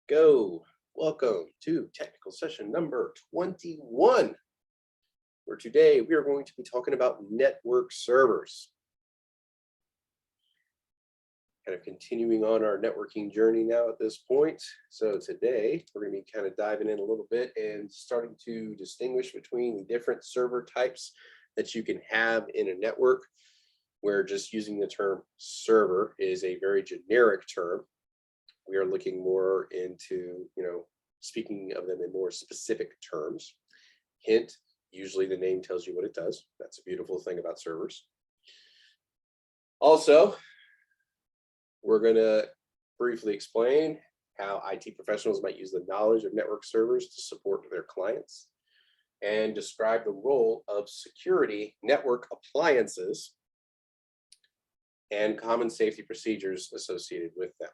go. Welcome to technical session number 21, where today we are going to be talking about network servers. Kind of continuing on our networking journey now at this point. So today we're going to be kind of diving in a little bit and starting to distinguish between the different server types that you can have in a network, where just using the term server is a very generic term. We are looking more into, speaking of them in more specific terms. Hint, usually the name tells you what it does. That's a beautiful thing about servers. Also, we're going to briefly explain how IT professionals might use the knowledge of network servers to support their clients, and describe the role of security network appliances and common safety procedures associated with them.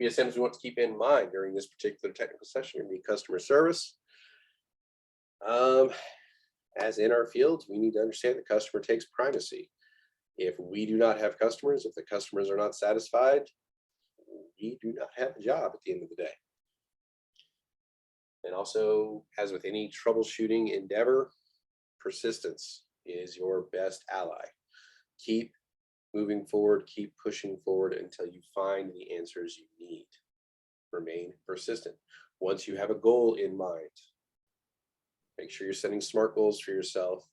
BSMs we want to keep in mind during this particular technical session will be customer service. As in our fields, we need to understand the customer takes primacy. If we do not have customers, if the customers are not satisfied, we do not have a job at the end of the day. And also, as with any troubleshooting endeavor, persistence is your best ally. Keep moving forward, keep pushing forward until you find the answers you need. Remain persistent. Once you have a goal in mind, make sure you're setting SMART goals for yourself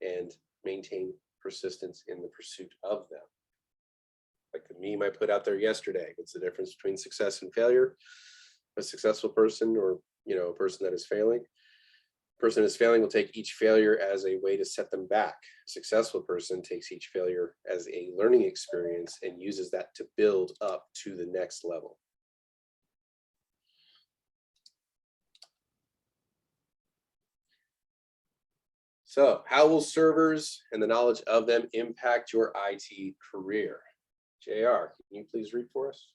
and maintain persistence in the pursuit of them. Like the meme I put out there yesterday, what's the difference between success and failure? A successful person, or a person that is failing. A person that is failing will take each failure as a way to set them back. A successful person takes each failure as a learning experience and uses that to build up to the next level. So, how will servers and the knowledge of them impact your IT career? JR, can you please read for us?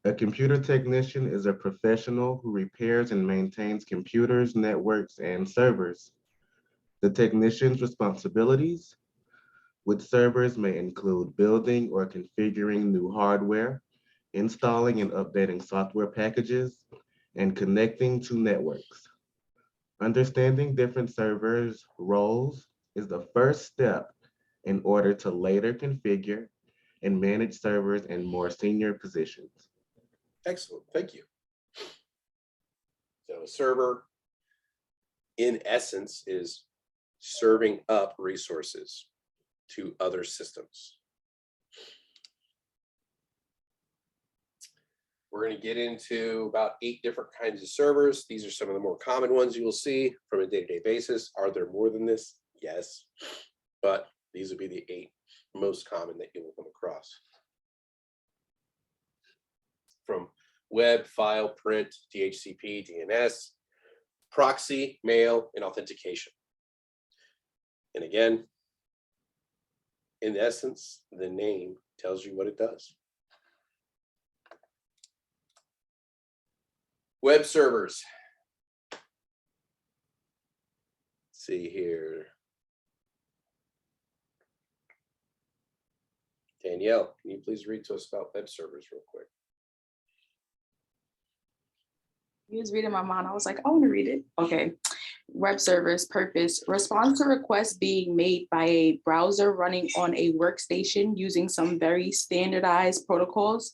A computer technician is a professional who repairs and maintains computers, networks, and servers. The technician's responsibilities with servers may include building or configuring new hardware, installing and updating software packages, and connecting to networks. Understanding different servers' roles is the first step in order to later configure and manage servers in more senior positions. Excellent, thank you. So a server, in essence, is serving up resources to other systems. We're going to get into about 8 different kinds of servers. These are some of the more common ones you will see from a day-to-day basis. Are there more than this? Yes, but these would be the 8 most common that you will come across. From web, file, print, DHCP, DNS, proxy, mail, and authentication. And again, in essence, the name tells you what it does. Web servers. Let's see here. Danielle, can you please read to us about web servers real quick? He was reading my mind. I was like, I want to read it. Okay. Web servers purpose: response to requests being made by a browser running on a workstation using some very standardized protocols,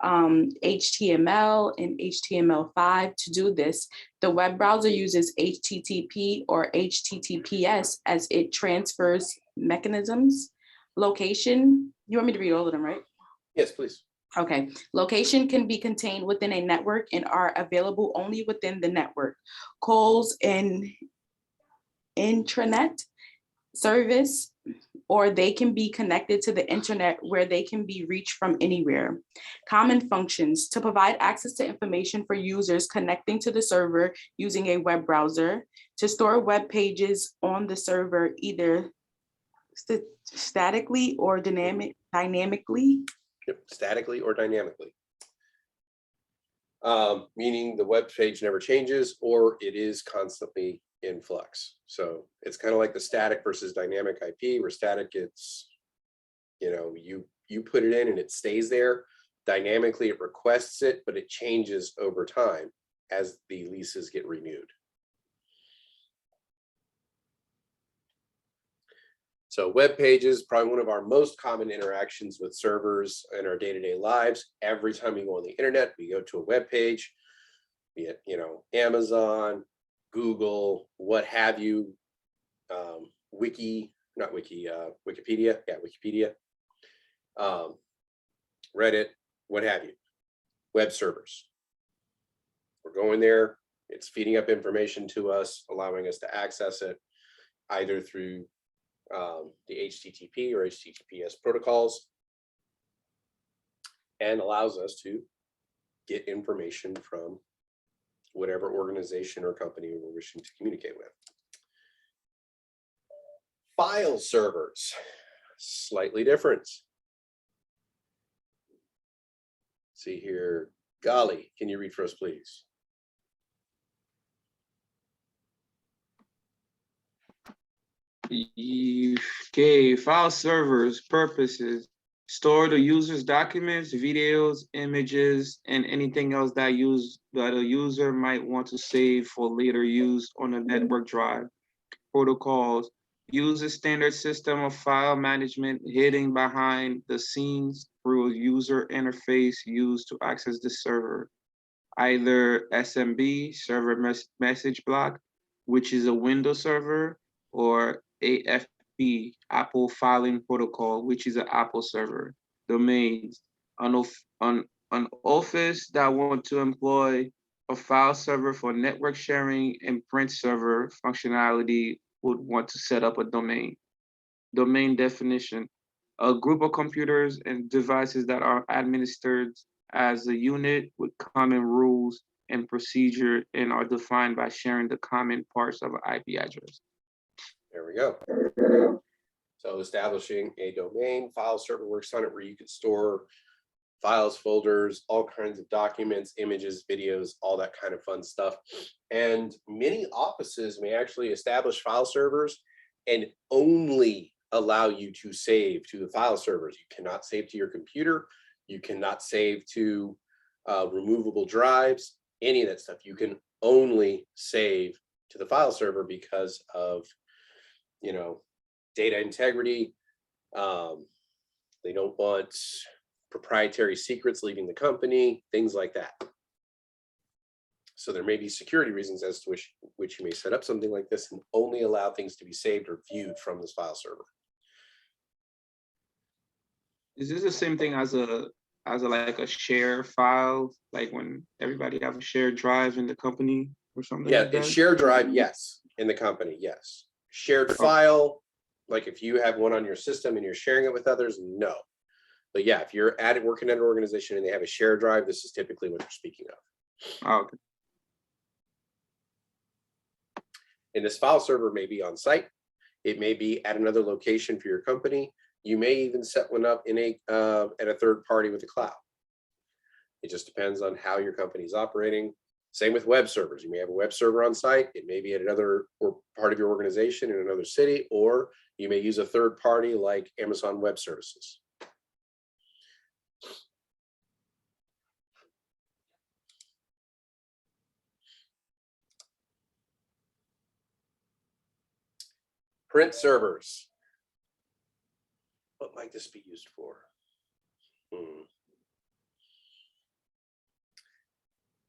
HTML and HTML5. To do this, the web browser uses HTTP or HTTPS as it transfers mechanisms. Location, you want me to read all of them, right? Yes, please. Okay, location can be contained within a network and are available only within the network. Calls and intranet service, or they can be connected to the internet where they can be reached from anywhere. Common functions: to provide access to information for users connecting to the server using a web browser, to store web pages on the server either statically or dynamically. Yep, statically or dynamically. Meaning the web page never changes, or it is constantly in flux. So it's kind of like the static versus dynamic IP, where static, it's, you know, you put it in and it stays there. Dynamically, it requests it, but it changes over time as the leases get renewed. So web pages, probably one of our most common interactions with servers in our day-to-day lives. Every time we go on the internet, we go to a web page, be it, you know, Amazon, Google, what have you, Wikipedia, yeah, Wikipedia, Reddit, what have you, web servers. We're going there, it's feeding up information to us, allowing us to access it either through the HTTP or HTTPS protocols, and allows us to get information from whatever organization or company we're wishing to communicate with. File servers, slightly different. See here, Gali, can you read for us, please? Okay, file servers purposes: store the user's documents, videos, images, and anything else that a user might want to save for later use on a network drive. Protocols: use a standard system of file management hidden behind the scenes through a user interface used to access the server. Either SMB, server message block, which is a Windows server, or AFP, Apple Filing Protocol, which is an Apple server. Domains: an office that want to employ a file server for network sharing and print server functionality would want to set up a domain. Domain definition: a group of computers and devices that are administered as a unit with common rules and procedure and are defined by sharing the common parts of an IP address. There we go. So establishing a domain, file server works on it, where you could store files, folders, all kinds of documents, images, videos, all that kind of fun stuff. And many offices may actually establish file servers and only allow you to save to the file servers. You cannot save to your computer. You cannot save to removable drives, any of that stuff. You can only save to the file server because of, you know, data integrity. They don't want proprietary secrets leaving the company, things like that. So there may be security reasons as to which you may set up something like this and only allow things to be saved or viewed from this file server. Is this the same thing as a like a share file, like when everybody have a shared drive in the company or something? Yeah, like that? a shared drive, yes. In the company, yes. Shared file, like if you have one on your system and you're sharing it with others, no. But yeah, if you're working at an organization and they have a shared drive, this is typically what you're speaking of. Oh, okay. And this file server may be on site. It may be at another location for your company. You may even set one up in at a third party with the cloud. It just depends on how your company is operating. Same with web servers. You may have a web server on site. It may be at another or part of your organization in another city, or you may use a third party like Amazon Web Services. Print servers. What might this be used for? Let's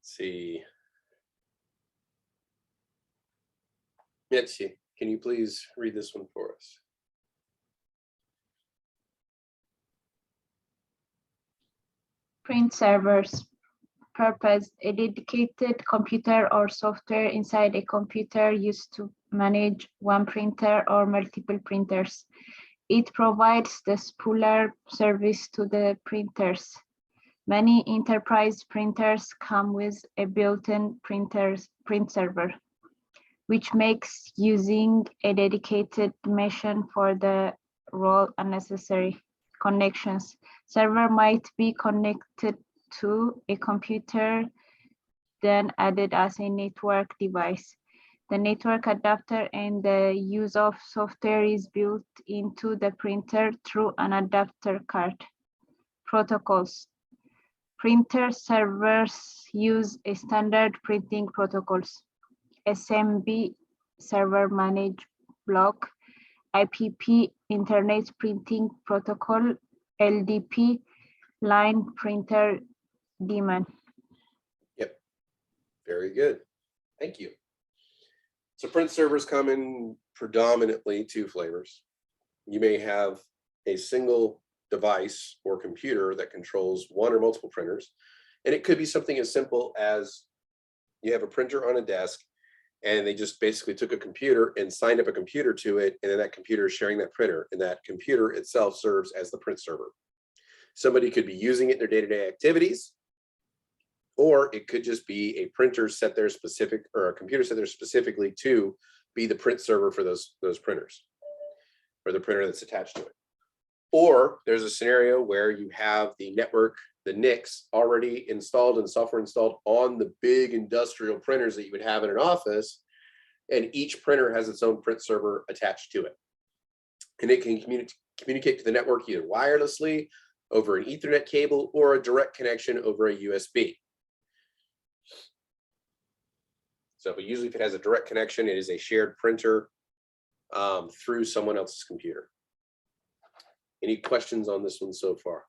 see. Mitzi, can you please read this one for us? Print servers. Purpose: a dedicated computer or software inside a computer used to manage one printer or multiple printers. It provides the spooler service to the printers. Many enterprise printers come with a built-in print server, which makes using a dedicated machine for the role unnecessary. Connections. Server might be connected to a computer, then added as a network device. The network adapter and the use of software is built into the printer through an adapter card. Protocols. Printer servers use standard printing protocols. SMB, server managed block, IPP, Internet Printing Protocol, LDP, line printer daemon. Yep. Very good. Thank you. So print servers come in predominantly two flavors. You may have a single device or computer that controls one or multiple printers. And it could be something as simple as you have a printer on a desk and they just basically took a computer and signed up a computer to it. And then that computer is sharing that printer, and that computer itself serves as the print server. Somebody could be using it in their day-to-day activities, or it could just be a printer set there specific, or a computer set there specifically to be the print server for those printers, or the printer that's attached to it. Or there's a scenario where you have the network, the NICs already installed and software installed on the big industrial printers that you would have in an office, and each printer has its own print server attached to it. And it can communicate to the network either wirelessly, over an Ethernet cable, or a direct connection over a USB. So but usually if it has a direct connection, it is a shared printer through someone else's computer. Any questions on this one so far?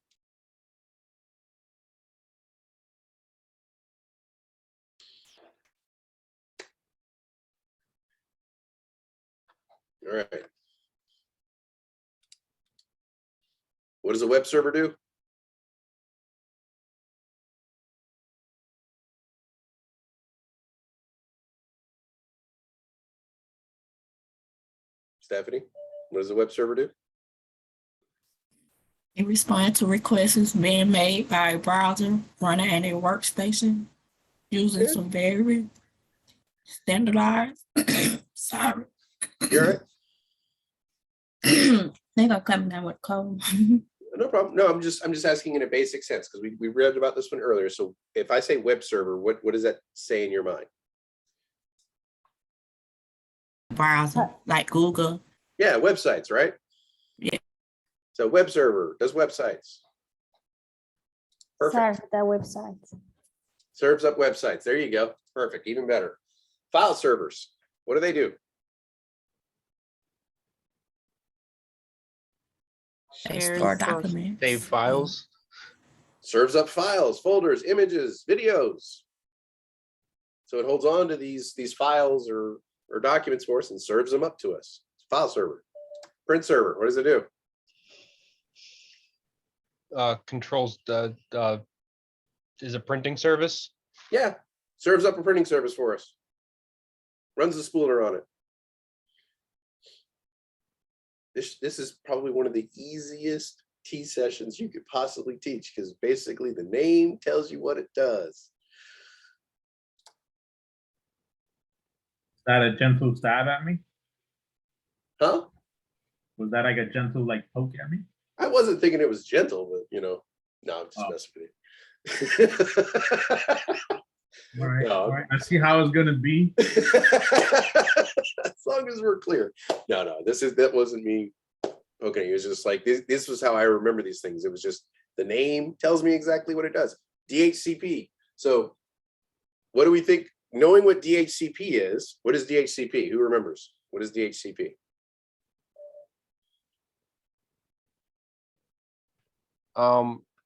All right. What does a web server do? Stephanie, what does a web server do? It responds to requests being made by a browser running at a workstation using some very standardized. Sorry. You're right. They're gonna come down with code. No problem. No, I'm just asking in a basic sense because we read about this one earlier. So if I say web server, what does that say in your mind? Browser, like Google. Yeah, websites, right? Yeah. So web server does websites. Perfect. Serve the website. Serves up websites. There you go. Perfect. Even better. File servers. What do they do? They store documents. Save files. Serves up files, folders, images, videos. So it holds on to these files or documents for us and serves them up to us. File server. Print server. What does it do? Controls the is a printing service. Yeah, serves up a printing service for us. Runs the spooler on it. This is probably one of the easiest T sessions you could possibly teach because basically the name tells you what it does. Is that a gentle stab at me? Huh? Was that like a gentle like poke at me? I wasn't thinking it was gentle, but you know, no, I'm just messing with you. All right, No. all right. I see how it's gonna be. As long as we're clear. No, that wasn't me. Okay, it was just like this was how I remember these things. It was just the name tells me exactly what it does. DHCP. So what do we think? Knowing what DHCP is, what is DHCP? Who remembers? What is DHCP?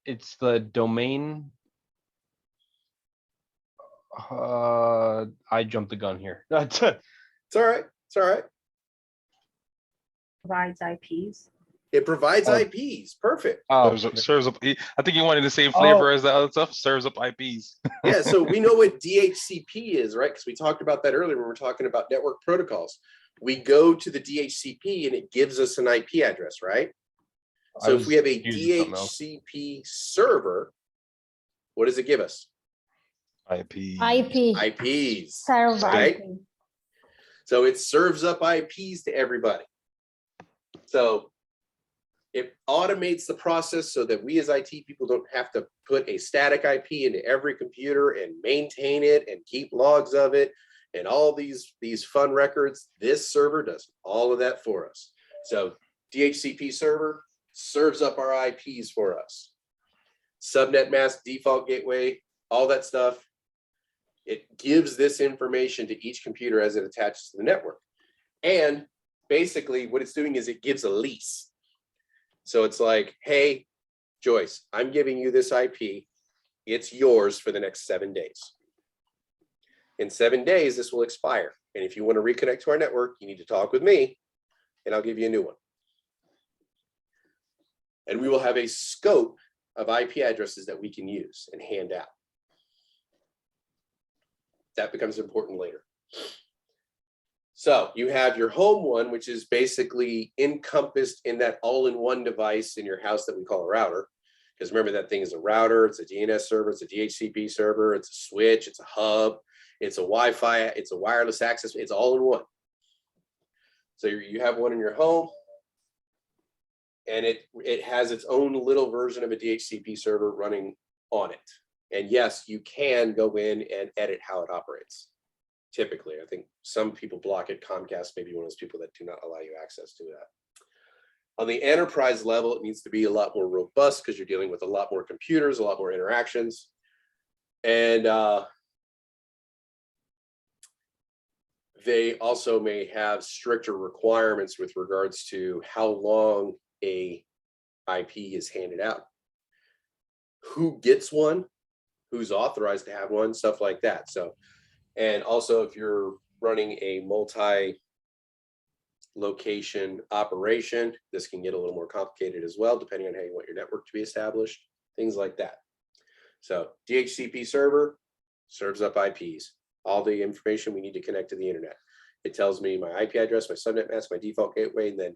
It's the domain. I jumped the gun here. It's all right. It's all right. Provides IPs. It provides Oh. IPs. Perfect. Oh, Serves up. I think you wanted the same flavor as the other stuff. Serves up IPs. Yeah, so we know what DHCP is, right? Because we talked about that earlier when we were talking about network protocols. We go to the DHCP and it gives us an IP address, right? So if we have a DHCP server, what does it give us? IP. IPs. Serve right? IP. So it serves up IPs to everybody. So it automates the process so that we as IT people don't have to put a static IP into every computer and maintain it and keep logs of it. and all these fun records. This server does all of that for us. So DHCP server serves up our IPs for us. Subnet mask, default gateway, all that stuff. It gives this information to each computer as it attaches to the network. And basically what it's doing is it gives a lease. So it's like, hey, Joyce, I'm giving you this IP. It's yours for the next 7 days. In 7 days, this will expire. And if you want to reconnect to our network, you need to talk with me and I'll give you a new one. And we will have a scope of IP addresses that we can use and hand out. That becomes important later. So you have your home one, which is basically encompassed in that all-in-one device in your house that we call a router. Because remember, that thing is a router, it's a DNS server, it's a DHCP server, it's a switch, it's a hub, it's a Wi-Fi, it's a wireless access, it's all in one. So you have one in your home, and it has its own little version of a DHCP server running on it. And yes, you can go in and edit how it operates. Typically, I think some people block it. Comcast may be one of those people that do not allow you access to that. On the enterprise level, it needs to be a lot more robust because you're dealing with a lot more computers, a lot more interactions. And they also may have stricter requirements with regards to how long a IP is handed out, who gets one, who's authorized to have one, stuff like that. So, and also if you're running a multi-location operation, this can get a little more complicated as well, depending on how you want your network to be established, things like that. So DHCP server serves up IPs, all the information we need to connect to the internet. It tells me my IP address, my subnet mask, my default gateway, and then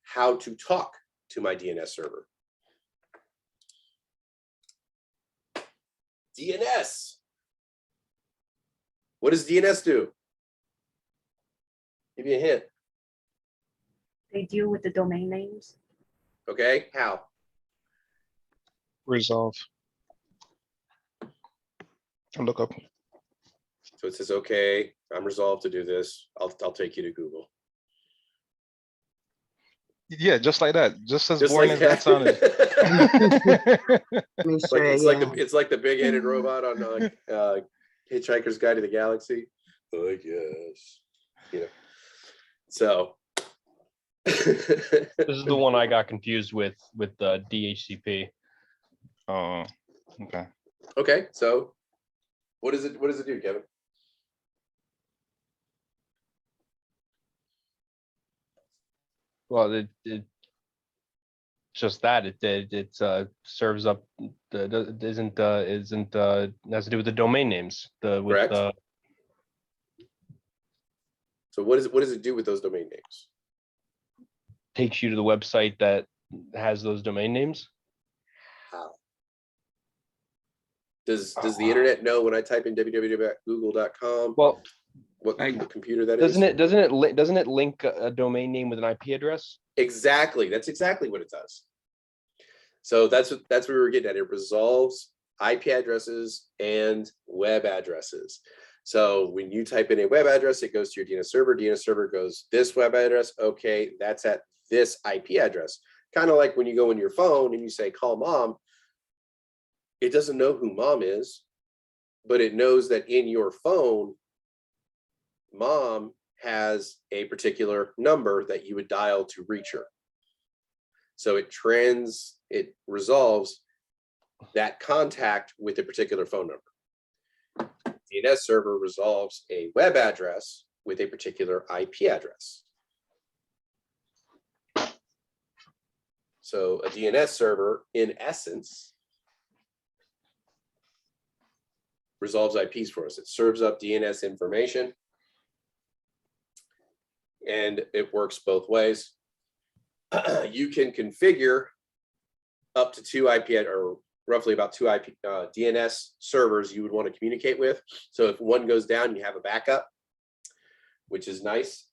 how to talk to my DNS server. DNS. What does DNS do? Give you a hint. They deal with the domain names. Okay, how? Resolve. I'll look up. So it says, okay, I'm resolved to do this. I'll take you to Google. Yeah, just like that. Just as Just boring like as that sounded. It's like the big-headed robot on Hitchhiker's Guide to the Galaxy. I guess, you know. So This is the one I got confused with the DHCP. Oh, okay. okay, so what does it do, Kevin? Well, it just that it serves up the isn't has to do with the domain names. Correct. So what does it do with those domain names? Takes you to the website that has those domain names. How? Does the internet know when I type in www.google.com? Well, what computer that is? Doesn't it link a domain name with an IP address? Exactly. That's exactly what it does. So that's what we were getting at. It resolves IP addresses and web addresses. So when you type in a web address, it goes to your DNS server. DNS server goes this web address. Okay, that's at this IP address. Kind of like when you go in your phone and you say call mom. It doesn't know who mom is, but it knows that in your phone, mom has a particular number that you would dial to reach her. So it resolves that contact with a particular phone number. DNS server resolves a web address with a particular IP address. So a DNS server, in essence, resolves IPs for us. It serves up DNS information, and it works both ways. You can configure up to 2 IP or roughly about 2 IP DNS servers you would want to communicate with. So if one goes down, you have a backup, which is nice.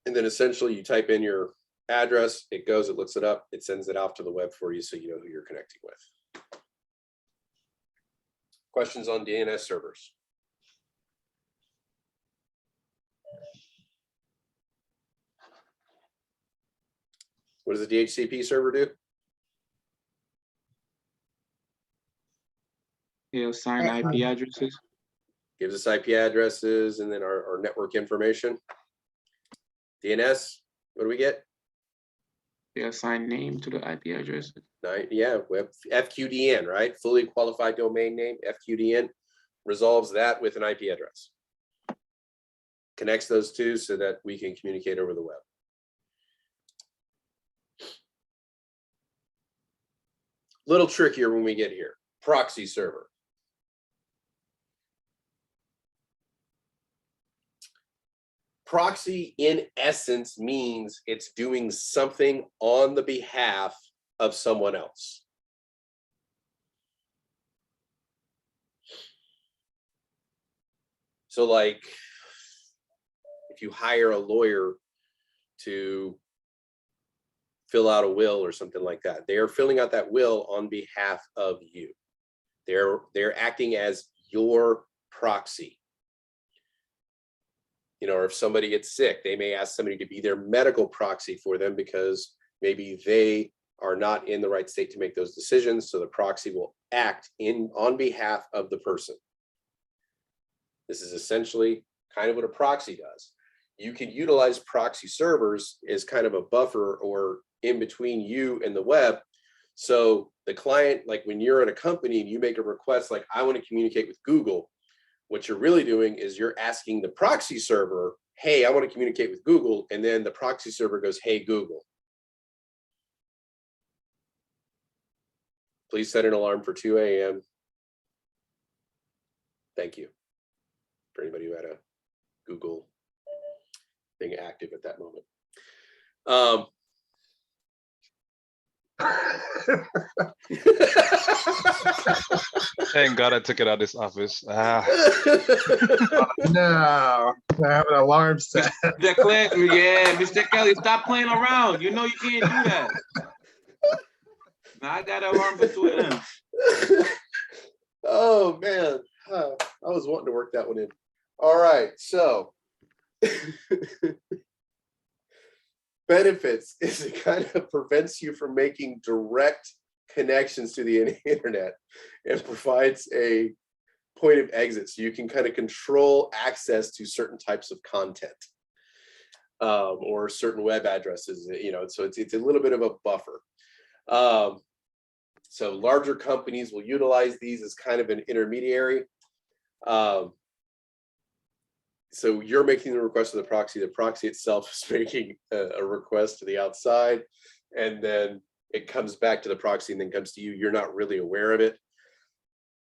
And then essentially you type in your address, it goes, it looks it up, it sends it off to the web for you so you know who you're connecting with. Questions on DNS servers? What does the DHCP server do? Yeah, assign IP addresses. Gives us IP addresses and then our network information. DNS, what do we get? They assign name to the IP address. Yeah, web FQDN, right? Fully qualified domain name, FQDN, resolves that with an IP address. Connects those two so that we can communicate over the web. Little trickier when we get here. Proxy server. Proxy, in essence, means it's doing something on the behalf of someone else. So like, if you hire a lawyer to fill out a will or something like that, they are filling out that will on behalf of you. They're acting as your proxy. You know, or if somebody gets sick, they may ask somebody to be their medical proxy for them because maybe they are not in the right state to make those decisions. So the proxy will act on behalf of the person. This is essentially kind of what a proxy does. You can utilize proxy servers as kind of a buffer or in between you and the web. So the client, like when you're in a company and you make a request, like I want to communicate with Google, what you're really doing is you're asking the proxy server, hey, I want to communicate with Google. And then the proxy server goes, hey, Google, please set an alarm for 2 a.m. Thank you. For anybody who had a Google thing active at that moment. Thank God I took it out of this office. Ah. No, I have an alarm set. Declare, yeah, Mr. Kelly, stop playing around. You know you can't do that. Now I got an alarm for 2 a.m. Oh man, I was wanting to work that one in. All right, so benefits is it kind of prevents you from making direct connections to the internet and provides a point of exit so you can kind of control access to certain types of content or certain web addresses, you know, so it's a little bit of a buffer. So larger companies will utilize these as kind of an intermediary. So you're making the request to the proxy itself is making a request to the outside, and then it comes back to the proxy and then comes to you. You're not really aware of it.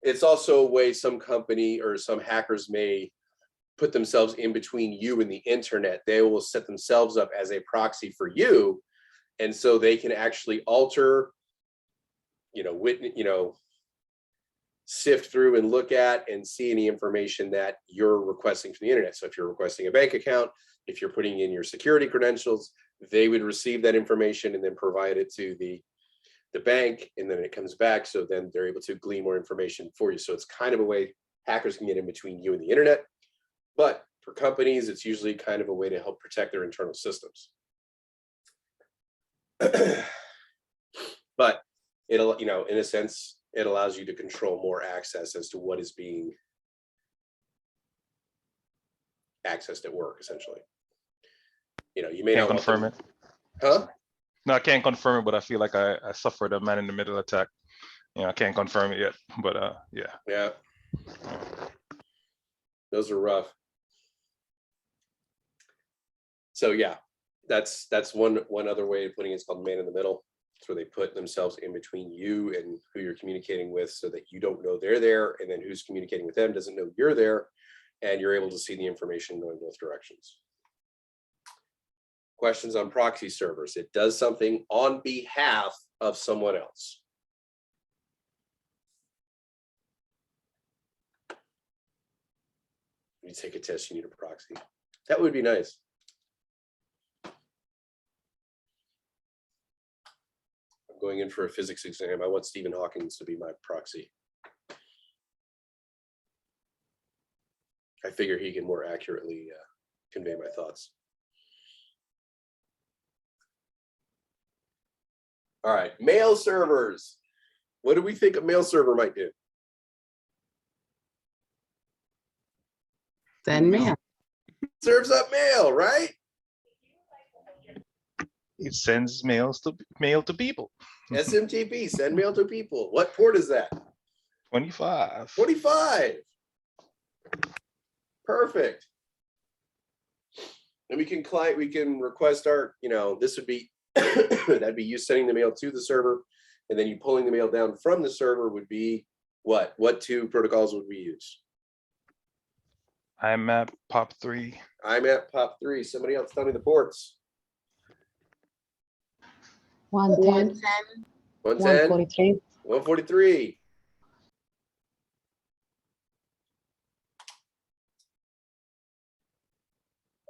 It's also a way some company or some hackers may put themselves in between you and the internet. They will set themselves up as a proxy for you. And so they can actually alter, sift through and look at and see any information that you're requesting from the internet. So if you're requesting a bank account, if you're putting in your security credentials, they would receive that information and then provide it to the bank, and then it comes back. So then they're able to glean more information for you. So it's kind of a way hackers can get in between you and the internet. But for companies, it's usually kind of a way to help protect their internal systems. But it'll, in a sense, it allows you to control more access as to what is being accessed at work, essentially. You may Can't not confirm it. Huh? No, I can't confirm it, but I feel like I suffered a man-in-the-middle attack. I can't confirm it yet, but yeah. Yeah. Those are rough. So yeah, that's one other way of putting it. It's called man in the middle. It's where they put themselves in between you and who you're communicating with so that you don't know they're there, and then who's communicating with them doesn't know you're there, and you're able to see the information going both directions. Questions on proxy servers. It does something on behalf of someone else. You take a test, you need a proxy. That would be nice. I'm going in for a physics exam. I want Stephen Hawking to be my proxy. I figure he can more accurately convey my thoughts. All right, mail servers. What do we think a mail server might do? Send mail. Serves up mail, right? It sends mail to people. SMTP, send mail to people. What port is that? 25. 25. Perfect. And we can request our, this would be, that'd be you sending the mail to the server, and then you pulling the mail down from the server would be what? What two protocols would we use? IMAP POP3. IMAP POP3. Somebody else tell me the ports. 110, 110, 143. 143.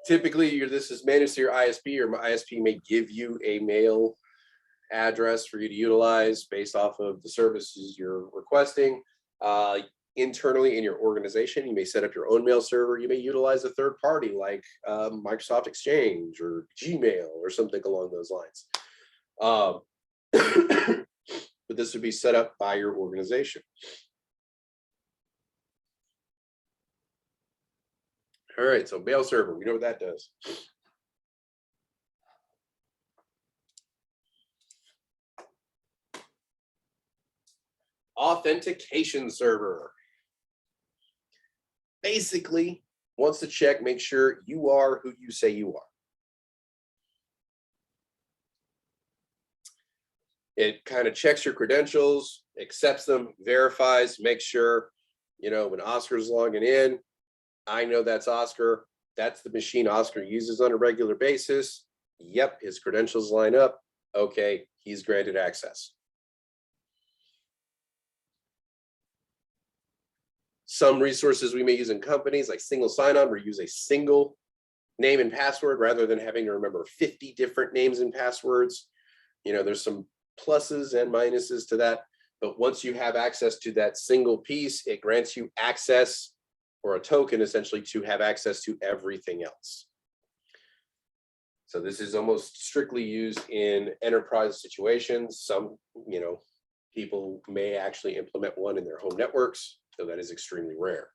Typically, this is managed through your ISP, or my ISP may give you a mail address for you to utilize based off of the services you're requesting. Internally in your organization, you may set up your own mail server. You may utilize a third party like Microsoft Exchange or Gmail or something along those lines. But this would be set up by your organization. All right, so mail server, we know what that does. Authentication server. Basically, wants to check, make sure you are who you say you are. It kind of checks your credentials, accepts them, verifies, makes sure, when Oscar's logging in, I know that's Oscar. That's the machine Oscar uses on a regular basis. Yep, his credentials line up. Okay, he's granted access. Some resources we may use in companies like single sign-on, we use a single name and password rather than having to remember 50 different names and passwords. There's some pluses and minuses to that, but once you have access to that single piece, it grants you access, or a token essentially, to have access to everything else. So this is almost strictly used in enterprise situations. Some, people may actually implement one in their home networks, so that is extremely rare.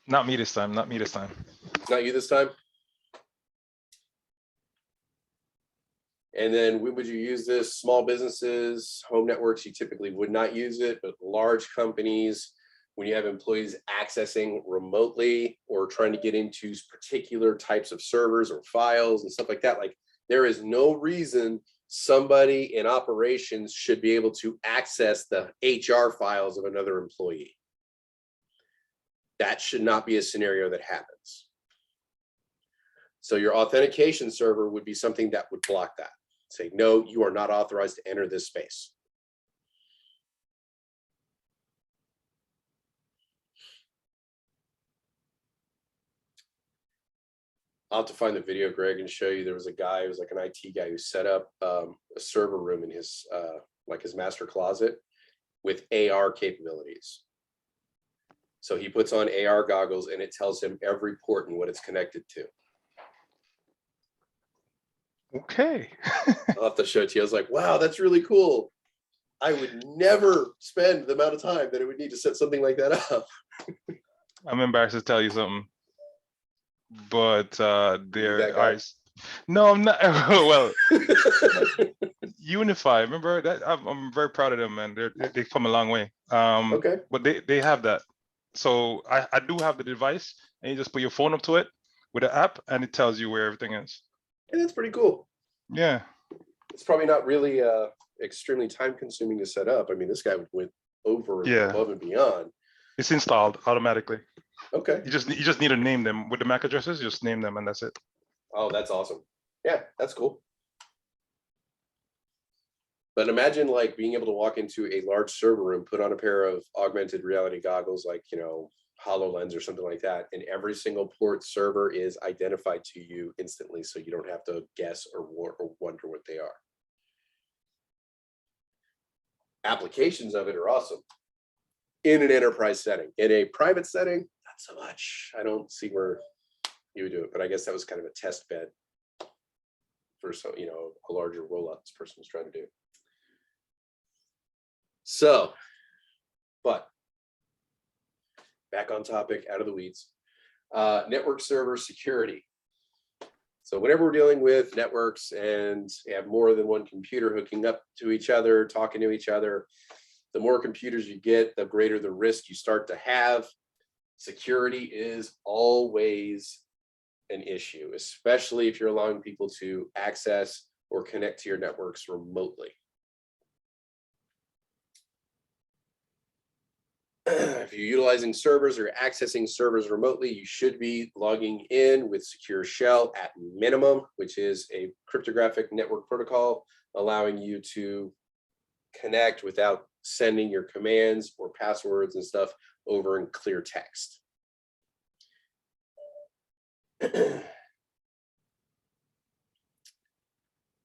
Not me this time. Not me this time. Not you this time? And then when would you use this? Small businesses, home networks, you typically would not use it, but large companies, when you have employees accessing remotely or trying to get into particular types of servers or files and stuff like that, like there is no reason somebody in operations should be able to access the HR files of another employee. That should not be a scenario that happens. So your authentication server would be something that would block that. Say, no, you are not authorized to enter this space. I'll have to find the video, Greg, and show you. There was a guy who was like an IT guy who set up a server room in his his master closet with AR capabilities. So he puts on AR goggles and it tells him every port and what it's connected to. Okay. I'll have to show it to you. I was like, wow, that's really cool. I would never spend the amount of time that it would need to set something like that up. I'm embarrassed to tell you something, but there are. No, I'm not. Well, Unify. Remember that? I'm very proud of them, man. They've come a long way. Okay. But they have that. So I do have the device, and you just put your phone up to it with an app, and it tells you where everything is. Yeah, that's pretty cool. Yeah. It's probably not really extremely time consuming to set up. I mean, this guy went over and above and beyond. It's installed automatically. Okay. You just need to name them with the MAC addresses. Just name them, and that's it. Oh, that's awesome. Yeah, that's cool. But imagine like being able to walk into a large server room, put on a pair of augmented reality goggles, like, HoloLens or something like that, and every single port server is identified to you instantly, so you don't have to guess or wonder what they are. Applications of it are awesome. in an enterprise setting. In a private setting, not so much. I don't see where you would do it, but I guess that was kind of a test bed for some, you know, a larger rollout this person was trying to do. So, but back on topic, out of the weeds. Network server security. So whenever we're dealing with networks and you have more than one computer hooking up to each other, talking to each other, the more computers you get, the greater the risk you start to have. Security is always an issue, especially if you're allowing people to access or connect to your networks remotely. If you're utilizing servers or accessing servers remotely, you should be logging in with Secure Shell at minimum, which is a cryptographic network protocol, allowing you to connect without sending your commands or passwords and stuff over in clear text.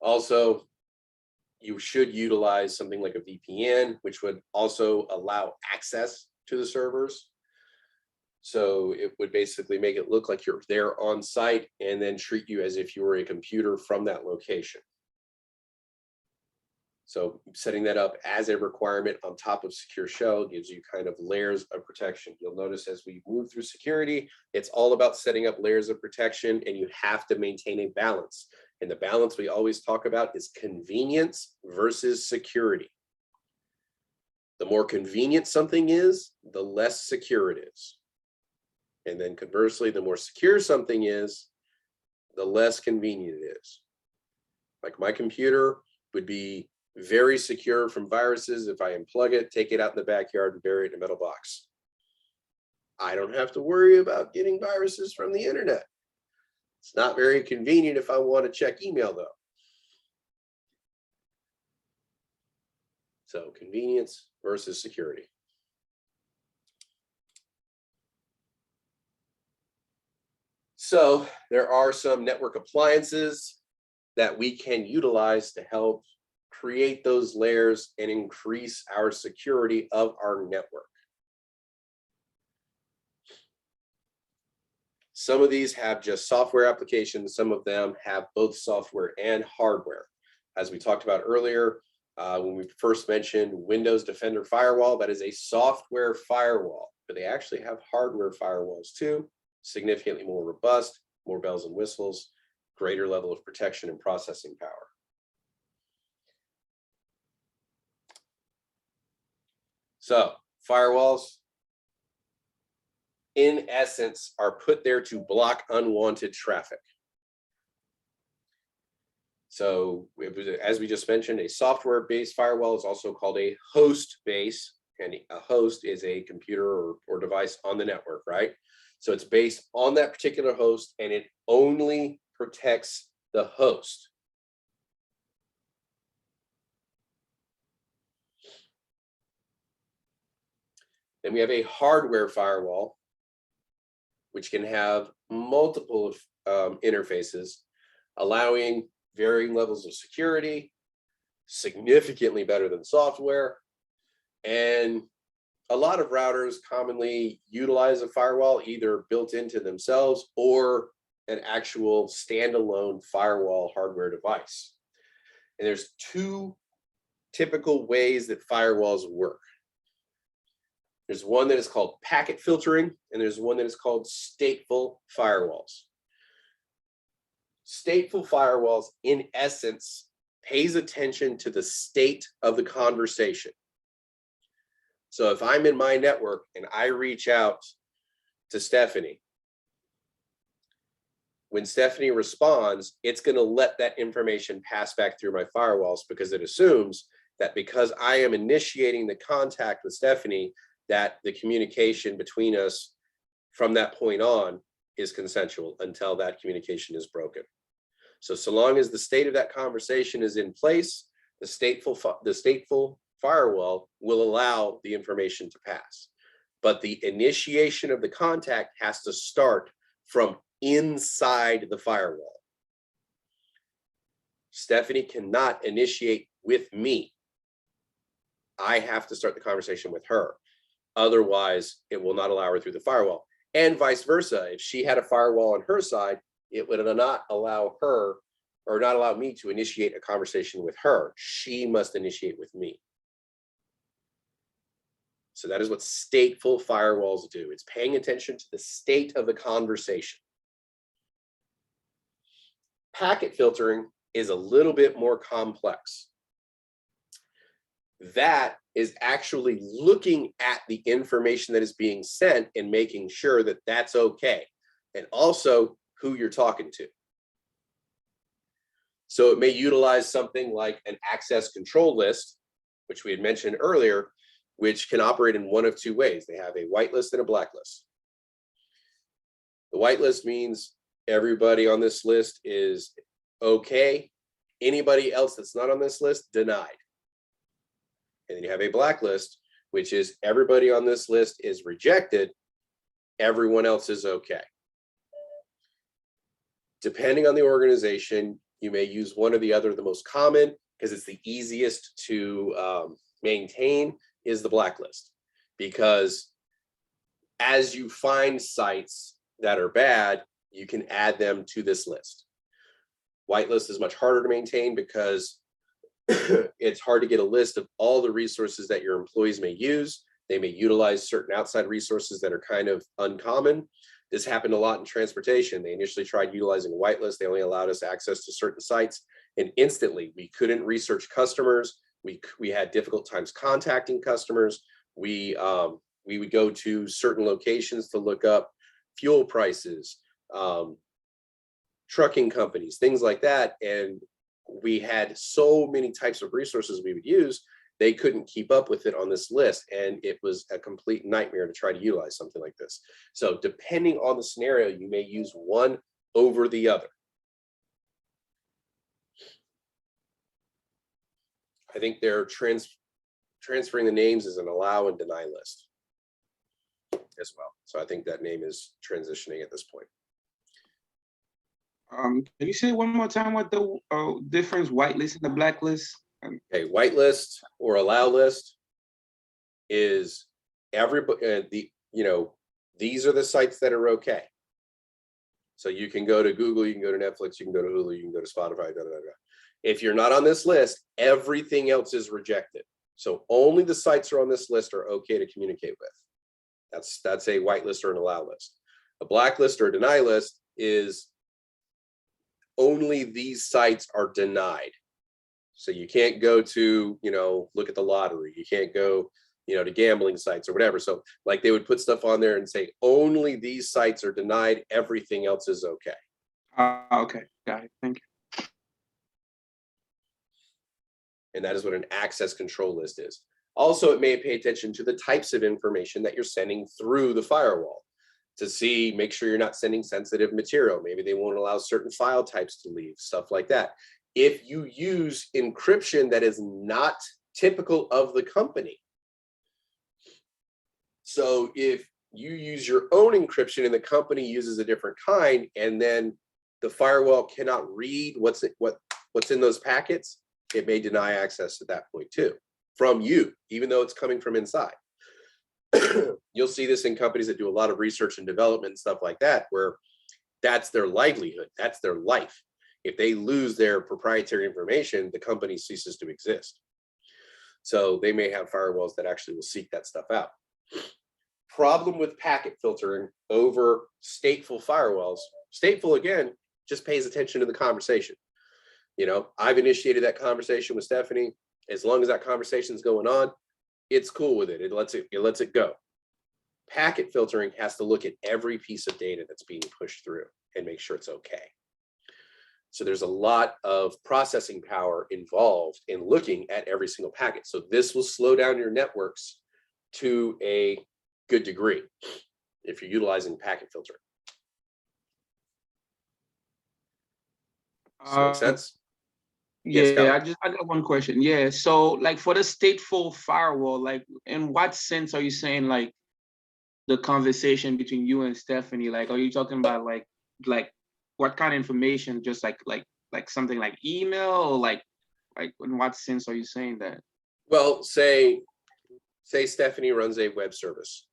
Also, you should utilize something like a VPN, which would also allow access to the servers. So it would basically make it look like you're there on site and then treat you as if you were a computer from that location. So setting that up as a requirement on top of Secure Shell gives you kind of layers of protection. You'll notice as we move through security, it's all about setting up layers of protection, and you have to maintain a balance. And the balance we always talk about is convenience versus security. The more convenient something is, the less secure it is. And then conversely, the more secure something is, the less convenient it is. Like my computer would be very secure from viruses if I unplug it, take it out in the backyard and bury it in a metal box. I don't have to worry about getting viruses from the internet. It's not very convenient if I want to check email though. So convenience versus security. So there are some network appliances that we can utilize to help create those layers and increase our security of our network. Some of these have just software applications. Some of them have both software and hardware. As we talked about earlier, when we first mentioned Windows Defender Firewall, that is a software firewall, but they actually have hardware firewalls too, significantly more robust, more bells and whistles, greater level of protection and processing power. So firewalls, in essence, are put there to block unwanted traffic. So as we just mentioned, a software-based firewall is also called a host-based, and a host is a computer or device on the network, right? So it's based on that particular host, and it only protects the host. Then we have a hardware firewall, which can have multiple interfaces, allowing varying levels of security, significantly better than software. And a lot of routers commonly utilize a firewall either built into themselves or an actual standalone firewall hardware device. And there's two typical ways that firewalls work. There's one that is called packet filtering, and there's one that is called stateful firewalls. Stateful firewalls, in essence, pays attention to the state of the conversation. So if I'm in my network and I reach out to Stephanie, when Stephanie responds, it's going to let that information pass back through my firewalls because it assumes that because I am initiating the contact with Stephanie, that the communication between us from that point on is consensual until that communication is broken. So long as the state of that conversation is in place, the stateful firewall will allow the information to pass. But the initiation of the contact has to start from inside the firewall. Stephanie cannot initiate with me. I have to start the conversation with her. Otherwise, it will not allow her through the firewall. And vice versa. If she had a firewall on her side, it would not allow her or not allow me to initiate a conversation with her. She must initiate with me. So that is what stateful firewalls do. It's paying attention to the state of the conversation. Packet filtering is a little bit more complex. That is actually looking at the information that is being sent and making sure that that's okay, and also who you're talking to. So it may utilize something like an access control list, which we had mentioned earlier, which can operate in one of two ways. They have a whitelist and a blacklist. The whitelist means everybody on this list is okay. Anybody else that's not on this list, denied. And then you have a blacklist, which is everybody on this list is rejected. Everyone else is okay. Depending on the organization, you may use one or the other. The most common, because it's the easiest to maintain, is the blacklist. Because as you find sites that are bad, you can add them to this list. Whitelist is much harder to maintain because it's hard to get a list of all the resources that your employees may use. They may utilize certain outside resources that are kind of uncommon. This happened a lot in transportation. They initially tried utilizing a whitelist. They only allowed us access to certain sites, and instantly we couldn't research customers. We had difficult times contacting customers. We would go to certain locations to look up fuel prices, trucking companies, things like that. And we had so many types of resources we would use, they couldn't keep up with it on this list. And it was a complete nightmare to try to utilize something like this. So depending on the scenario, you may use one over the other. I think they're transferring the names as an allow and deny list as well. So I think that name is transitioning at this point. Can you say one more time what the difference whitelist and the blacklist? Okay, whitelist or allow list is everybody. These are the sites that are okay. So you can go to Google, you can go to Netflix, you can go to Hulu, you can go to Spotify. If you're not on this list, everything else is rejected. So only the sites are on this list are okay to communicate with. That's a whitelist or an allow list. A blacklist or a deny list is only these sites are denied. So you can't go to, look at the lottery. You can't go, to gambling sites or whatever. So like they would put stuff on there and say, only these sites are denied. Everything else is okay. Okay, got it. Thank you. And that is what an access control list is. Also, it may pay attention to the types of information that you're sending through the firewall to make sure you're not sending sensitive material. Maybe they won't allow certain file types to leave, stuff like that. If you use encryption that is not typical of the company. So if you use your own encryption and the company uses a different kind, and then the firewall cannot read what's in those packets, it may deny access at that point too, from you, even though it's coming from inside. You'll see this in companies that do a lot of research and development and stuff like that, where that's their livelihood, that's their life. If they lose their proprietary information, the company ceases to exist. So they may have firewalls that actually will seek that stuff out. Problem with packet filtering over stateful firewalls. Stateful, again, just pays attention to the conversation. I've initiated that conversation with Stephanie. As long as that conversation is going on, it's cool with it. It lets it go. Packet filtering has to look at every piece of data that's being pushed through and make sure it's okay. So there's a lot of processing power involved in looking at every single packet. So this will slow down your networks to a good degree if you're utilizing packet filtering. Does that make sense? Yeah, I got one question. Yeah, so like for the stateful firewall, like in what sense are you saying like the conversation between you and Stephanie? Like, are you talking about like what kind of information? Just like something like email, or like in what sense are you saying that? Well, say say Stephanie runs a web service,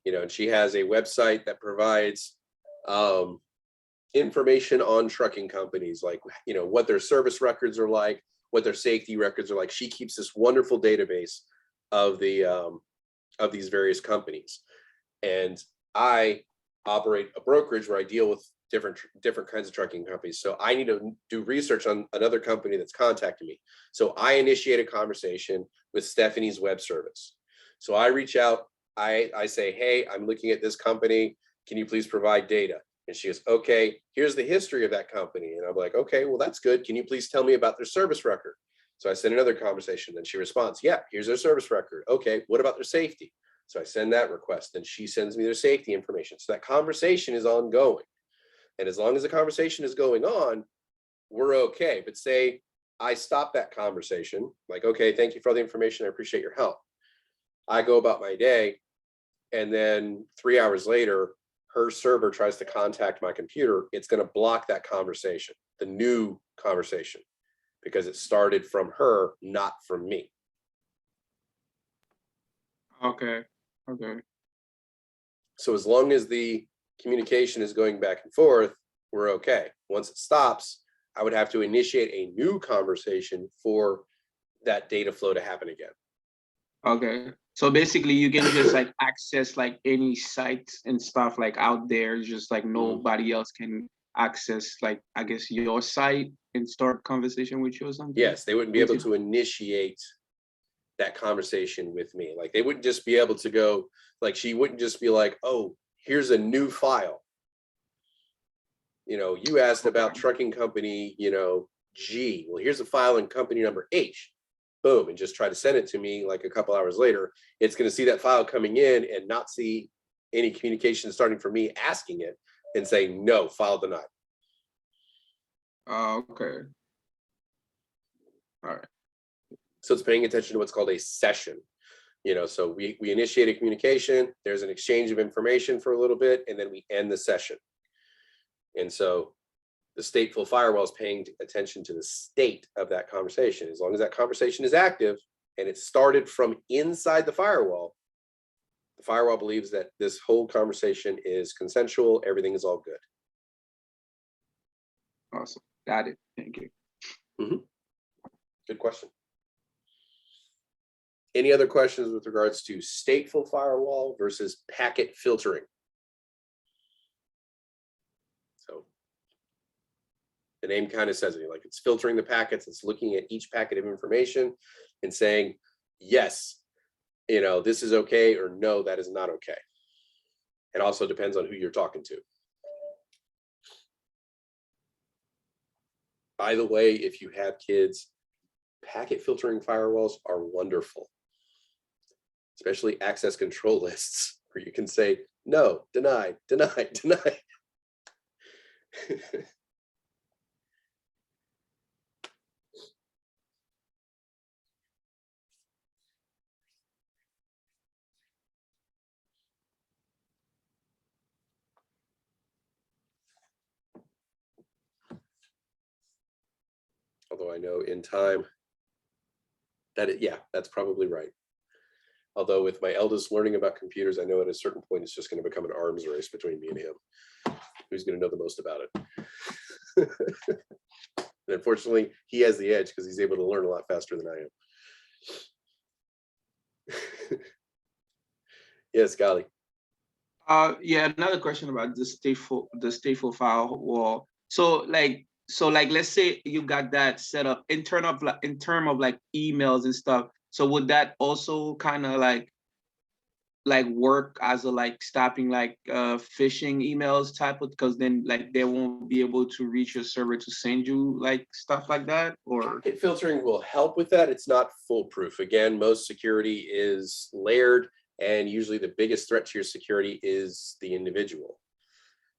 you know, and she has a website that provides information on trucking companies, like, you know, what their service records are like, what their safety records are like. She keeps this wonderful database of the of these various companies. And I operate a brokerage where I deal with different kinds of trucking companies. So I need to do research on another company that's contacting me. So I initiate a conversation with Stephanie's web service. So I reach out, I say, hey, I'm looking at this company. Can you please provide data? And she goes, okay, here's the history of that company. And I'm like, okay, well, that's good. Can you please tell me about their service record? So I send another conversation. Then she responds, yeah, here's their service record. Okay, what about their safety? So I send that request. Then she sends me their safety information. So that conversation is ongoing. And as long as the conversation is going on, we're okay. But say I stop that conversation, like, okay, thank you for all the information. I appreciate your help. I go about my day. And then 3 hours later, her server tries to contact my computer. It's going to block that conversation, the new conversation, because it started from her, not from me. Okay. Okay. So as long as the communication is going back and forth, we're okay. Once it stops, I would have to initiate a new conversation for that data flow to happen again. Okay. So basically you can just like access like any sites and stuff like out there, just like nobody else can access, like, I guess, your site and start conversation with you or something? Yes, they wouldn't be able to initiate that conversation with me. Like they wouldn't just be able to go, like she wouldn't just be like, oh, here's a new file. You know, you asked about trucking company, you know, G. Well, here's a file in company number H. Boom, and just try to send it to me like a couple hours later. It's going to see that file coming in and not see any communication starting from me asking it and saying, no, file denied. Okay. All right. So it's paying attention to what's called a session. You know, so we initiate a communication, there's an exchange of information for a little bit, and then we end the session. And so the stateful firewall is paying attention to the state of that conversation. As long as that conversation is active and it started from inside the firewall believes that this whole conversation is consensual, everything is all good. Awesome. Got it. Thank you. Good question. Any other questions with regards to stateful firewall versus packet filtering? So the name kind of says it, like it's filtering the packets, it's looking at each packet of information and saying, yes, you know, this is okay, or no, that is not okay. It also depends on who you're talking to. By the way, if you have kids, packet filtering firewalls are wonderful, especially access control lists where you can say, no, denied, denied, denied. Although I know in time that yeah, that's probably right. Although with my eldest learning about computers, I know at a certain point it's just going to become an arms race between me and him. Who's going to know the most about it? And unfortunately, he has the edge because he's able to learn a lot faster than I am. Yes, Golly. Yeah, another question about the stateful firewall. So like let's say you got that set up in terms of like emails and stuff. So would that also kind of like work as a like stopping like phishing emails type of, because then like they won't be able to reach your server to send you like stuff like that? Or packet filtering will help with that. It's not foolproof. Again, most security is layered, and usually the biggest threat to your security is the individual.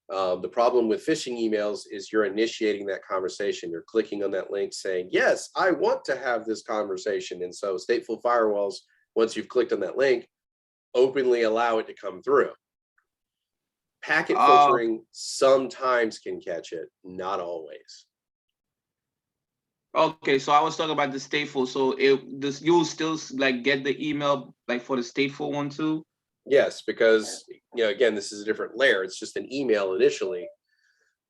The problem with phishing emails is you're initiating that conversation. You're clicking on that link saying, yes, I want to have this conversation. And so stateful firewalls, once you've clicked on that link, openly allow it to come through. Packet filtering sometimes can catch it, not always. Okay, so I was talking about the stateful. So you'll still like get the email like for the stateful one too? Yes, because, you know, again, this is a different layer. It's just an email initially.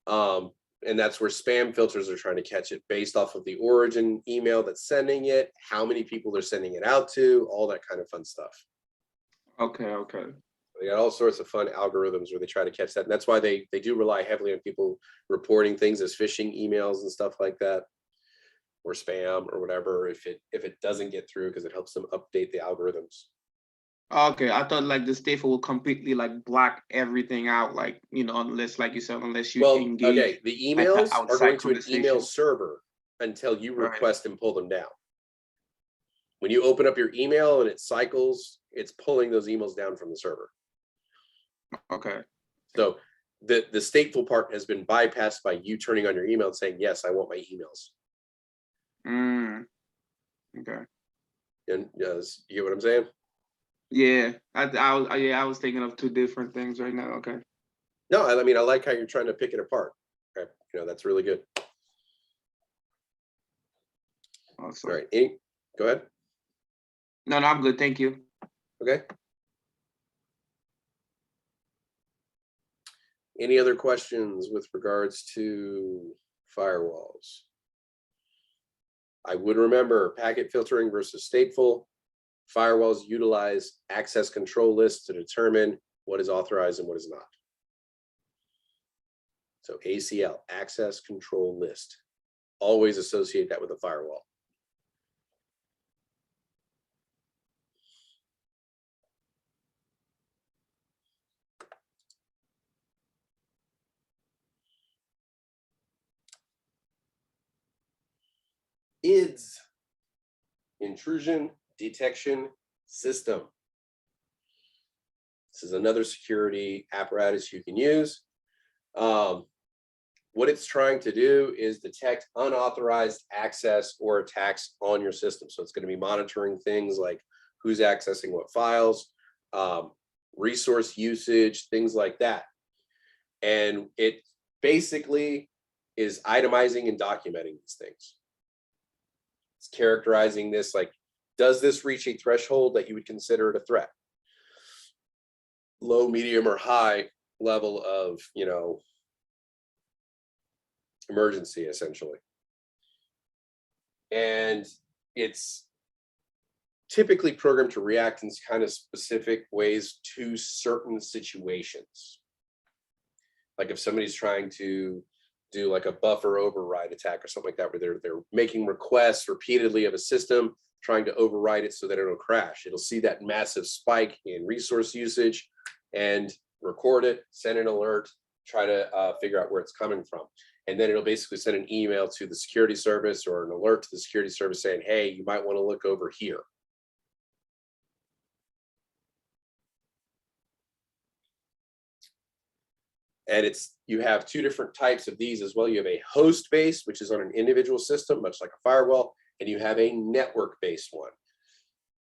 And that's where spam filters are trying to catch it based off of the origin email that's sending it, how many people they're sending it out to, all that kind of fun stuff. Okay, okay. They got all sorts of fun algorithms where they try to catch that. And that's why they do rely heavily on people reporting things as phishing emails and stuff like that, or spam or whatever, if it doesn't get through, because it helps them update the algorithms. Okay, I thought like the stateful will completely like block everything out, like, you know, unless, like you said, unless you engage. Okay, the emails are outside going to an email conversation. server until you Right. request and pull them down. When you open up your email and it cycles, it's pulling those emails down from the server. Okay. So the stateful part has been bypassed by you turning on your email and saying, yes, I want my emails. Okay. And yes, you get what I'm saying? Yeah, I was thinking of two different things right now. Okay. No, I mean, I like how you're trying to pick it apart. Okay, you know, that's really good. Awesome. All right, go ahead. No, I'm good. Thank you. Okay. Any other questions with regards to firewalls? I would remember packet filtering versus stateful. Firewalls utilize access control lists to determine what is authorized and what is not. So ACL, access control list. Always associate that with a firewall. IDS, Intrusion Detection System. This is another security apparatus you can use. What it's trying to do is detect unauthorized access or attacks on your system. So it's going to be monitoring things like who's accessing what files, resource usage, things like that. And it basically is itemizing and documenting these things. It's characterizing this, like, does this reach a threshold that you would consider it a threat? Low, medium, or high level of, you know, emergency, essentially. And it's typically programmed to react in kind of specific ways to certain situations. Like if somebody's trying to do like a buffer override attack or something like that, where they're making requests repeatedly of a system, trying to override it so that it'll crash. It'll see that massive spike in resource usage and record it, send an alert, try to figure out where it's coming from. And then it'll basically send an email to the security service or an alert to the security service saying, hey, you might want to look over here. And you have two different types of these as well. You have a host base, which is on an individual system, much like a firewall, and you have a network-based one.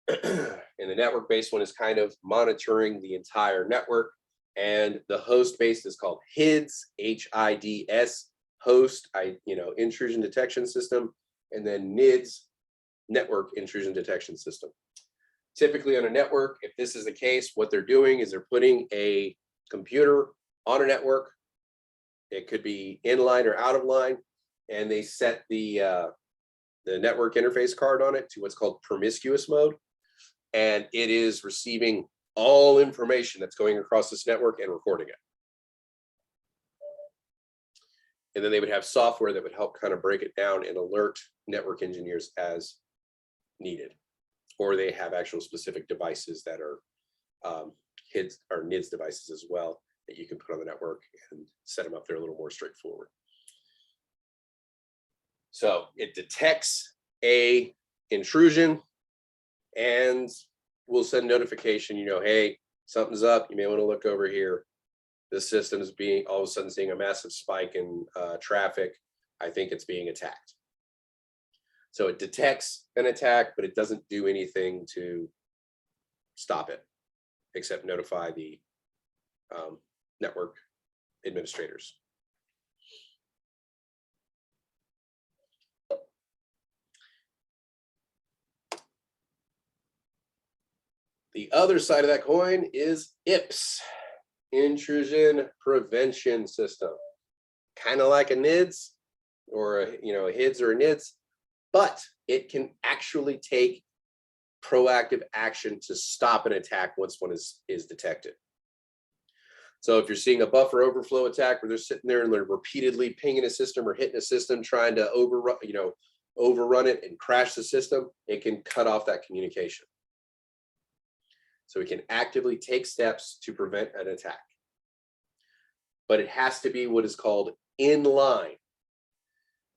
And the network-based one is kind of monitoring the entire network. And the host-based is called HIDS, H-I-D-S, host, intrusion detection system, and then NIDS, network intrusion detection system. Typically on a network, if this is the case, what they're doing is they're putting a computer on a network. It could be in line or out of line, and they set the network interface card on it to what's called promiscuous mode, and it is receiving all information that's going across this network and recording it. And then they would have software that would help kind of break it down and alert network engineers as needed, or they have actual specific devices that are HIDS or NIDS devices as well that you can put on the network and set them up there a little more straightforward. So it detects a intrusion and will send notification, hey, something's up, you may want to look over here. This system is being all of a sudden seeing a massive spike in traffic. I think it's being attacked. So it detects an attack, but it doesn't do anything to stop it, except notify the network administrators. The other side of that coin is IPS, Intrusion Prevention System. Kind of like a NIDS or a HIDS or a NIDS, but it can actually take proactive action to stop an attack once one is detected. So if you're seeing a buffer overflow attack where they're sitting there and they're repeatedly pinging a system or hitting a system, trying to overrun it and crash the system, it can cut off that communication. So it can actively take steps to prevent an attack. But it has to be what is called in line.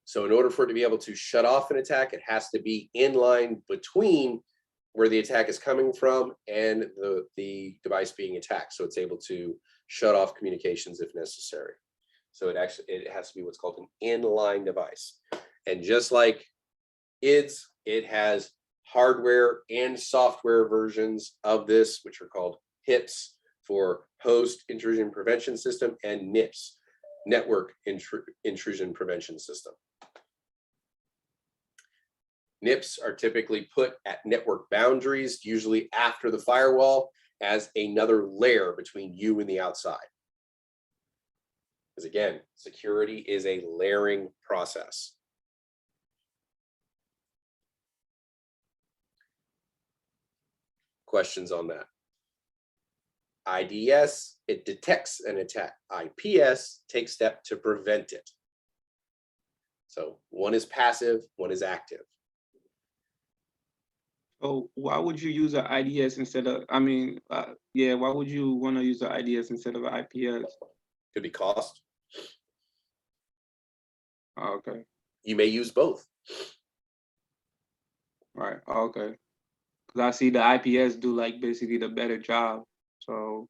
So in order for it to be able to shut off an attack, it has to be in line between where the attack is coming from and the device being attacked. So it's able to shut off communications if necessary. So it has to be what's called an inline device. And just like IDS, it has hardware and software versions of this, which are called HIPS for Host Intrusion Prevention System, and NIPS, Network Intrusion Prevention System. NIPS are typically put at network boundaries, usually after the firewall, as another layer between you and the outside. Because again, security is a layering process. Questions on that? IDS, it detects an attack. IPS takes steps to prevent it. So one is passive, one is active. So why would you use an IDS instead of, why would you want to use an IDS instead of an IPS? Could be cost. Oh, okay. You may use both. Right. Oh, okay. Because I see the IPS do like basically the better job. So.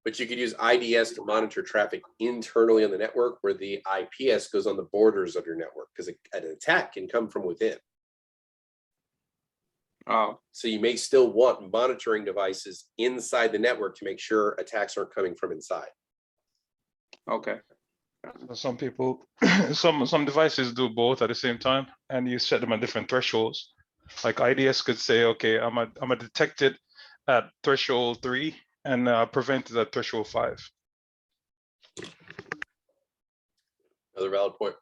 But you could use IDS to monitor traffic internally on the network, where the IPS goes on the borders of your network, because an attack can come from within. Oh. So you may still want monitoring devices inside the network to make sure attacks aren't coming from inside. Okay. Some people, some devices do both at the same time, and you set them at different thresholds. Like IDS could say, okay, I'm a detect it at threshold 3 and prevent it at threshold 5. Another valid point.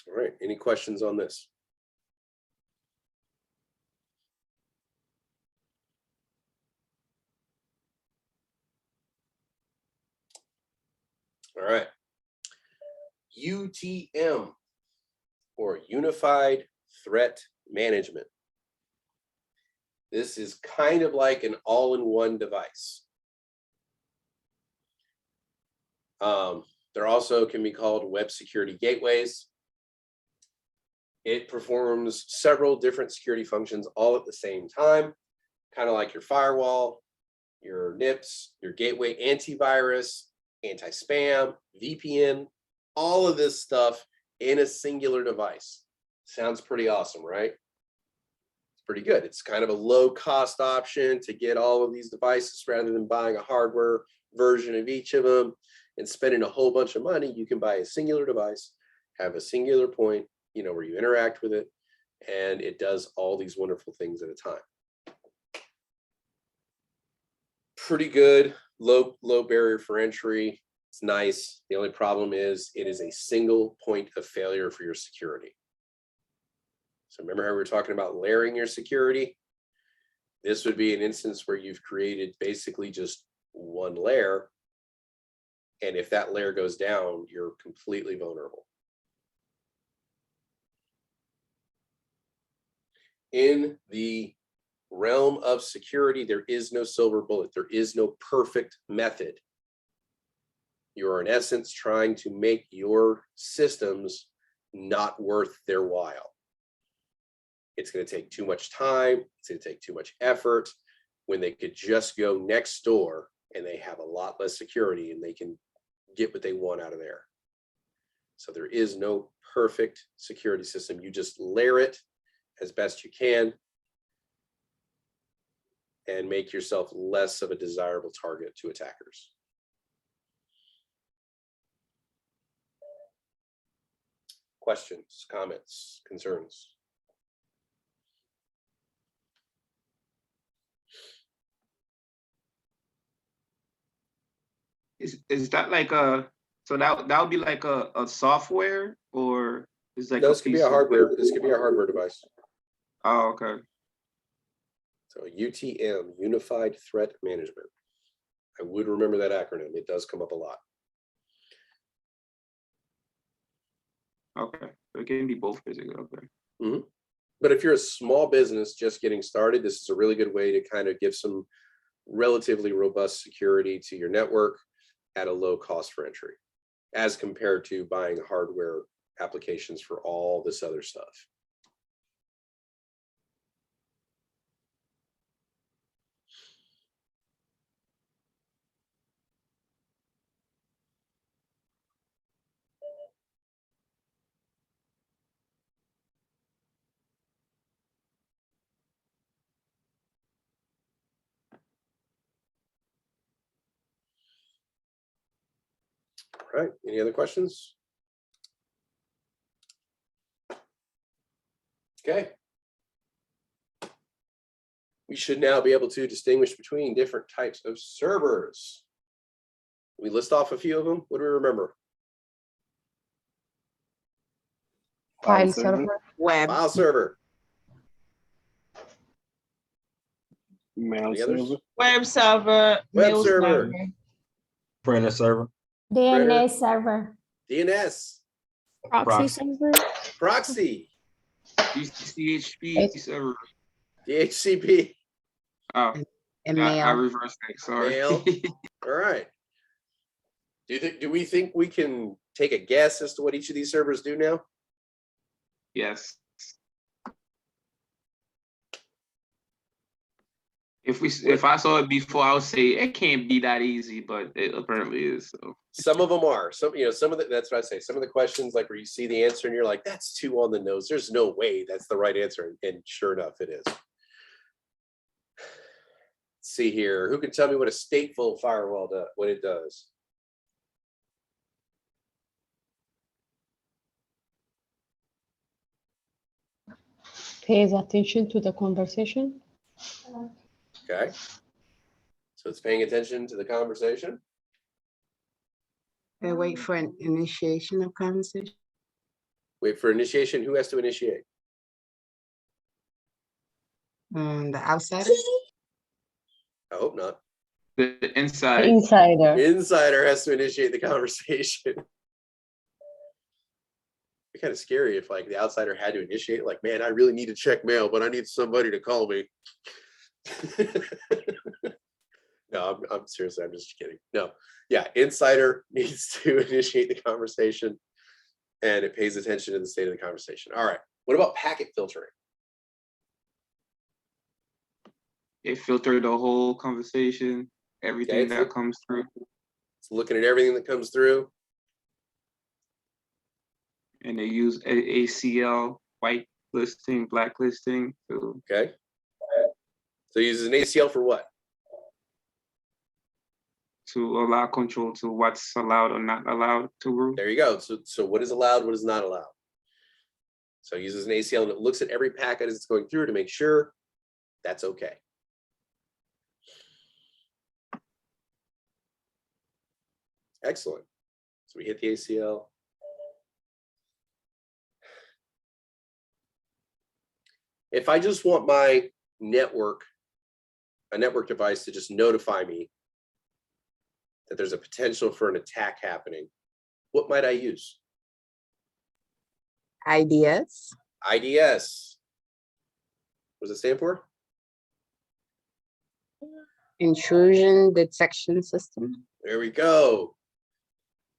All right, any questions on this? All right, UTM, or Unified Threat Management. This is kind of like an all-in-one device. There also can be called web security gateways. It performs several different security functions all at the same time, kind of like your firewall, your NIPS, your gateway antivirus, anti-spam, VPN, all of this stuff in a singular device. Sounds pretty awesome, right? It's pretty good. It's kind of a low-cost option to get all of these devices rather than buying a hardware version of each of them and spending a whole bunch of money. You can buy a singular device, have a singular point, where you interact with it, and it does all these wonderful things at a time. Pretty good, low barrier for entry. It's nice. The only problem is it is a single point of failure for your security. So remember how we were talking about layering your security? This would be an instance where you've created basically just one layer. And if that layer goes down, you're completely vulnerable. In the realm of security, there is no silver bullet. There is no perfect method. You are in essence trying to make your systems not worth their while. It's going to take too much time. It's going to take too much effort when they could just go next door and they have a lot less security and they can get what they want out of there. So there is no perfect security system. You just layer it as best you can. and make yourself less of a desirable target to attackers. Questions, comments, concerns? Is that like a, so that would be like a software, or is like No, a this could be piece a of- hardware. This could be a hardware device. Oh, okay. So UTM, Unified Threat Management. I would remember that acronym. It does come up a lot. Okay, so it can be both basically. Okay. But if you're a small business just getting started, this is a really good way to kind of give some relatively robust security to your network at a low cost for entry, as compared to buying hardware applications for all this other stuff. All right, any other questions? Okay. We should now be able to distinguish between different types of servers. We list off a few of them. What do we remember? File server. Web. File server. Mail Any others? server. Web server. Web mail server. Printer server. Printer. server. DNS. Proxy server. Proxy. DHCP server. DHCP. Oh, And I mail. reversed that. Sorry. Mail. All right. Do we think we can take a guess as to what each of these servers do now? Yes. If I saw it before, I would say it can't be that easy, but it apparently is. So Some of them are. Some of the, that's what I say. Some of the questions, like where you see the answer and you're like, that's too on the nose. There's no way that's the right answer. And sure enough, it is. Let's see here. Who can tell me what a stateful firewall does, what it does? Pays attention to the conversation. Okay. So it's paying attention to the conversation. Wait for an initiation of conversation. Wait for initiation. Who has to initiate? The outsider. I hope not. the inside. Insider. Insider has to initiate the conversation. It'd be kind of scary if like the outsider had to initiate, like, man, I really need to check mail, but I need somebody to call me. No, I'm seriously, I'm just kidding. No, yeah, insider needs to initiate the conversation and it pays attention to the state of the conversation. All right, what about packet filtering? It filtered the whole conversation, everything Okay, that comes through. It's looking at everything that comes through. And they use ACL, white listing, black listing. So Okay. So it uses an ACL for what? to allow control to what's allowed or not allowed to route. There you go. So what is allowed, what is not allowed? So it uses an ACL and it looks at every packet as it's going through to make sure that's okay. Excellent. So we hit the ACL. If I just want my network, a network device to just notify me that there's a potential for an attack happening, what might I use? IDS. IDS. What does it stand for? Intrusion Detection System. There we go.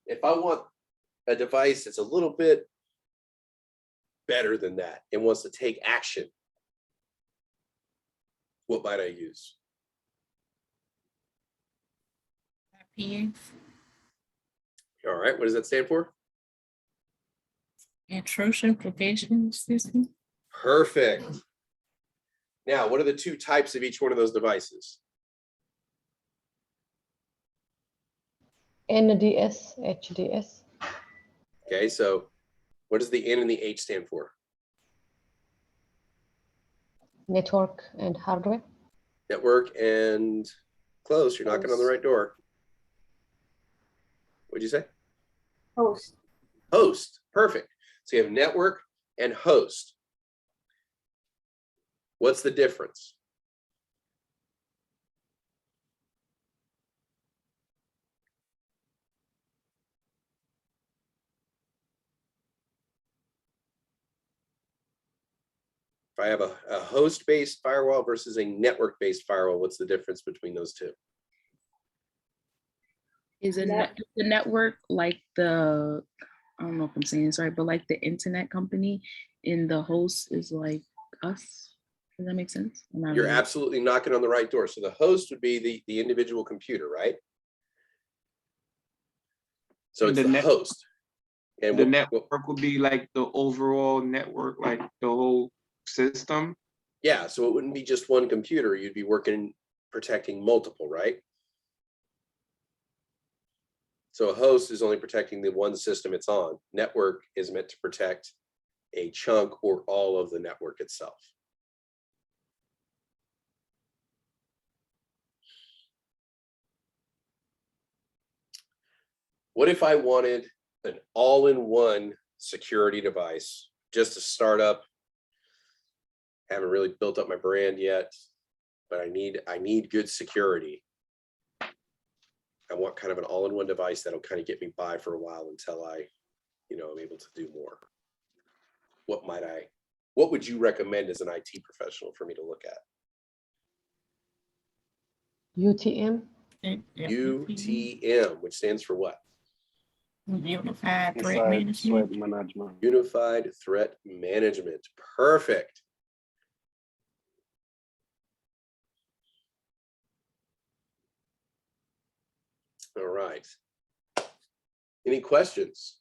If I want a device that's a little bit better than that and wants to take action, what might I use? IPS. All right, what does that stand for? Intrusion Prevention System. Perfect. Now, what are the two types of each one of those devices? NDS, HDS, Okay, so what does the N and the H stand for? network and hardware. Network and close. You're knocking on the right door. What'd you say? Host. Host. Perfect. So you have network and host. What's the difference? If I have a host-based firewall versus a network-based firewall, what's the difference between those two? Is the network like the, I don't know if I'm saying this right, but like the internet company, and the host is like us? Does that make sense? You're absolutely knocking on the right door. So the host would be the individual computer, right? So it's the host. And the network will be like the overall network, like the whole system. Yeah, so it wouldn't be just one computer. You'd be working, protecting multiple, right? So a host is only protecting the one system it's on. Network is meant to protect a chunk or all of the network itself. What if I wanted an all-in-one security device just to start up? Haven't really built up my brand yet, but I need good security. I want kind of an all-in-one device that'll kind of get me by for a while until I, I'm able to do more. What would you recommend as an IT professional for me to look at? UTM. UTM, which stands for what? Unified Threat Management. Unified Threat Management. Perfect. All right. Any questions?